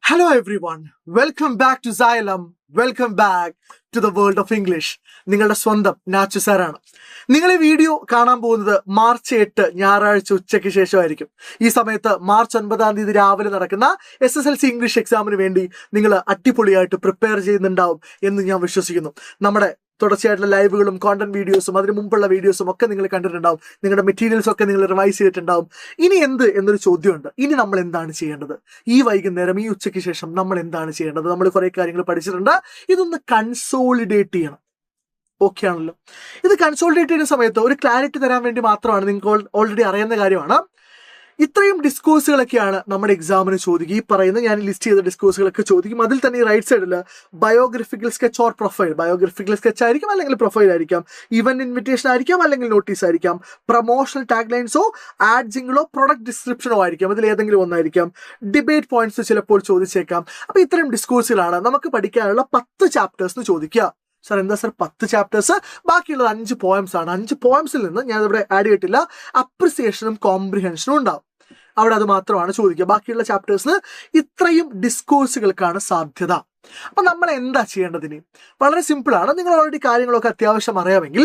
Hello everyone, welcome back to Xylem, welcome back to the world of English. നിങ്ങളുടെ സ്വന്തം നാച്ചു സാറാണ്. നിങ്ങൾ ഈ വീഡിയോ കാണാൻ പോകുന്നത് മാർച്ച് 8 ഞായറാഴ്ച ഉച്ചയ്ക്ക് ശേഷമായിരിക്കും. ഈ സമയത്ത് മാർച്ച് 9 രാവിലെ നടക്കുന്ന SSLC ഇംഗ്ലീഷ് എക്സാമിന് വേണ്ടി നിങ്ങൾ അടിപൊളിയായിട്ട് പ്രിപ്പയർ ചെയ്യുന്നുണ്ടാവും എന്ന് ഞാൻ വിശ്വസിക്കുന്നു. നമ്മുടെ തുടർച്ചയായിട്ടുള്ള ലൈവുകളും കോണ്ടന്റ് വീഡിയോസും അതിന് മുമ്പുള്ള വീഡിയോസും ഒക്കെ നിങ്ങൾ കണ്ടിട്ടുണ്ടാവും. നിങ്ങളുടെ മെറ്റീരിയൽസ് ഒക്കെ നിങ്ങൾ റിവൈസ് ചെയ്തിട്ടുണ്ടാവും. ഇനി എന്നൊരു ചോദ്യമുണ്ട്. ഇനി നമ്മൾ എന്താണ് ചെയ്യേണ്ടത്? ഈ വൈകുന്നേരം ഈ ഉച്ചയ്ക്ക് ശേഷം നമ്മൾ എന്താണ് ചെയ്യേണ്ടത്? നമ്മൾ കുറെ കാര്യങ്ങൾ പഠിച്ചിട്ടുണ്ട്. ഇതൊന്ന് കൺസോളിഡേറ്റ് ചെയ്യണം. ഓക്കെ ആണല്ലോ. ഇത് കൺസോളിഡേറ്റ് ചെയ്യുന്ന സമയത്ത് ഒരു ക്ലാരിറ്റി തരാൻ വേണ്ടി മാത്രമാണ്, നിങ്ങൾക്ക് ഓൾറെഡി അറിയുന്ന കാര്യമാണ്. ഇത്രയും ഡിസ്കോഴ്സുകളൊക്കെയാണ് നമ്മുടെ എക്സാമിന് ചോദിക്കുക. ഈ പറയുന്ന ഞാൻ ലിസ്റ്റ് ചെയ്ത ഡിസ്കോഴ്സുകളൊക്കെ ചോദിക്കും. അതിൽ തന്നെ ഈ റൈറ്റ് സൈഡിൽ biographical sketch or profile, biographical sketch ആയിരിക്കും അല്ലെങ്കിൽ പ്രൊഫൈൽ ആയിരിക്കാം, ഇവന്റ് ഇൻവിറ്റേഷൻ ആയിരിക്കാം അല്ലെങ്കിൽ നോട്ടീസ് ആയിരിക്കാം, പ്രൊമോഷണൽ ടാഗ് ലൈൻസോ ആഡ് ജിംഗിളോ പ്രൊഡക്റ്റ് ഡിസ്ക്രിപ്ഷനോ ആയിരിക്കാം. അതിൽ ഏതെങ്കിലും ഒന്നായിരിക്കാം. ഡിബേറ്റ് പോയിന്റ്സ് ചിലപ്പോൾ ചോദിച്ചേക്കാം. അപ്പൊ ഇത്തരം ഡിസ്കോഴ്സുകളാണ് നമുക്ക് പഠിക്കാനുള്ള 10 ചാപ്റ്റേഴ്സ് ചോദിക്കുക. സാർ എന്താ സാർ 10 ചാപ്റ്റേഴ്സ്? ബാക്കിയുള്ളത് 5 പോയംസ് ആണ്. 5 പോയംസിൽ നിന്ന് ഞാൻ ഇവിടെ ആഡ് ചെയ്തിട്ടില്ല. അപ്രിസിയേഷനും കോംപ്രിഹെൻഷനും ഉണ്ടാവും. അവിടെ അത് മാത്രമാണ് ചോദിക്കുക. ബാക്കിയുള്ള ചാപ്റ്റേഴ്സിന് ഇത്രയും ഡിസ്കോഴ്സുകൾക്കാണ് സാധ്യത. അപ്പൊ നമ്മൾ എന്താ ചെയ്യേണ്ടതിന്? വളരെ സിമ്പിളാണ്. നിങ്ങൾ ഓൾറെഡി കാര്യങ്ങളൊക്കെ അത്യാവശ്യം അറിയാമെങ്കിൽ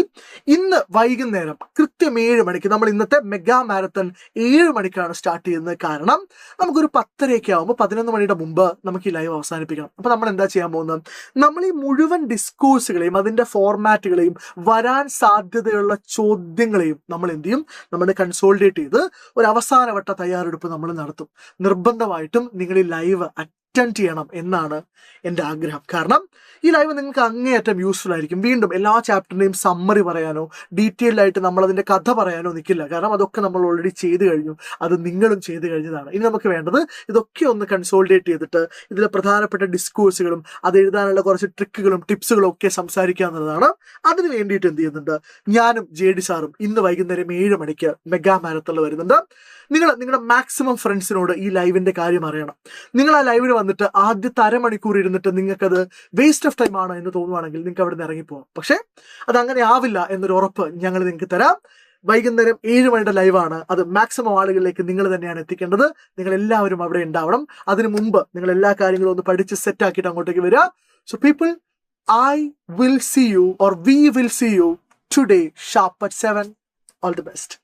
ഇന്ന് വൈകുന്നേരം കൃത്യം 7 മണിക്ക് നമ്മൾ ഇന്നത്തെ മെഗാ മാരത്തൺ 7 മണിക്കാണ് സ്റ്റാർട്ട് ചെയ്യുന്നത്. കാരണം നമുക്കൊരു 10:30 ആകുമ്പോൾ 11 മണിയുടെ മുമ്പ് നമുക്ക് ഈ ലൈവ് അവസാനിപ്പിക്കണം. അപ്പൊ നമ്മൾ എന്താ ചെയ്യാൻ പോകുന്നത്? നമ്മൾ ഈ മുഴുവൻ ഡിസ്കോഴ്സുകളെയും അതിന്റെ ഫോർമാറ്റുകളെയും വരാൻ സാധ്യതയുള്ള ചോദ്യങ്ങളെയും നമ്മൾ എന്ത് ചെയ്യും? നമ്മൾ കൺസോളിഡേറ്റ് ചെയ്ത് ഒരു അവസാനവട്ട തയ്യാറെടുപ്പ് നമ്മൾ നടത്തും. നിർബന്ധമായിട്ടും നിങ്ങൾ ഈ ലൈവ് അറ്റൻഡ് ചെയ്യണം എന്നാണ് എൻ്റെ ആഗ്രഹം. കാരണം ഈ ലൈവ് നിങ്ങൾക്ക് അങ്ങേയറ്റം യൂസ്ഫുൾ ആയിരിക്കും. വീണ്ടും എല്ലാ ചാപ്റ്ററിൻ്റെയും സമ്മറി പറയാനോ ഡീറ്റെയിൽഡ് ആയിട്ട് നമ്മൾ അതിൻ്റെ കഥ പറയാനോ നിൽക്കില്ല. കാരണം അതൊക്കെ നമ്മൾ ഓൾറെഡി ചെയ്ത് കഴിഞ്ഞു. അത് നിങ്ങളും ചെയ്ത് കഴിഞ്ഞതാണ്. ഇനി നമുക്ക് വേണ്ടത് ഇതൊക്കെ ഒന്ന് കൺസോളിഡേറ്റ് ചെയ്തിട്ട് ഇതിലെ പ്രധാനപ്പെട്ട ഡിസ്കോഴ്സുകളും അത് എഴുതാനുള്ള കുറച്ച് ട്രിക്കുകളും ടിപ്സുകളും ഒക്കെ സംസാരിക്കുക എന്നുള്ളതാണ്. അതിന് വേണ്ടിയിട്ട് എന്ത് ചെയ്യുന്നുണ്ട്? ഞാനും JD സാറും ഇന്ന് വൈകുന്നേരം 7 മണിക്ക് മെഗാ മാരത്തണിൽ വരുന്നുണ്ട്. നിങ്ങളുടെ മാക്സിമം ഫ്രണ്ട്സിനോട് ഈ ലൈവിന്റെ കാര്യം അറിയണം. നിങ്ങൾ ആ ലൈവിന് വന്നിട്ട് ആദ്യത്തെ അരമണിക്കൂർ ഇരുന്നിട്ട് നിങ്ങൾക്കത് വേസ്റ്റ് ഓഫ് ടൈം ആണ് എന്ന് തോന്നുവാണെങ്കിൽ നിങ്ങൾക്ക് അവിടെ നിന്ന് ഇറങ്ങിപ്പോവാം. പക്ഷെ അതങ്ങനെ ആവില്ല എന്നൊരു ഉറപ്പ് ഞങ്ങൾ നിങ്ങൾക്ക് തരാം. വൈകുന്നേരം 7 മണിയുടെ ലൈവാണ്. അത് മാക്സിമം ആളുകളിലേക്ക് നിങ്ങൾ തന്നെയാണ് എത്തിക്കേണ്ടത്. നിങ്ങൾ എല്ലാവരും അവിടെ ഉണ്ടാവണം. അതിനു മുമ്പ് നിങ്ങൾ എല്ലാ കാര്യങ്ങളും ഒന്ന് പഠിച്ച് സെറ്റ് ആക്കിയിട്ട് അങ്ങോട്ടേക്ക് വരിക. So people, I will see you or we will see you today sharp at 7. All the best.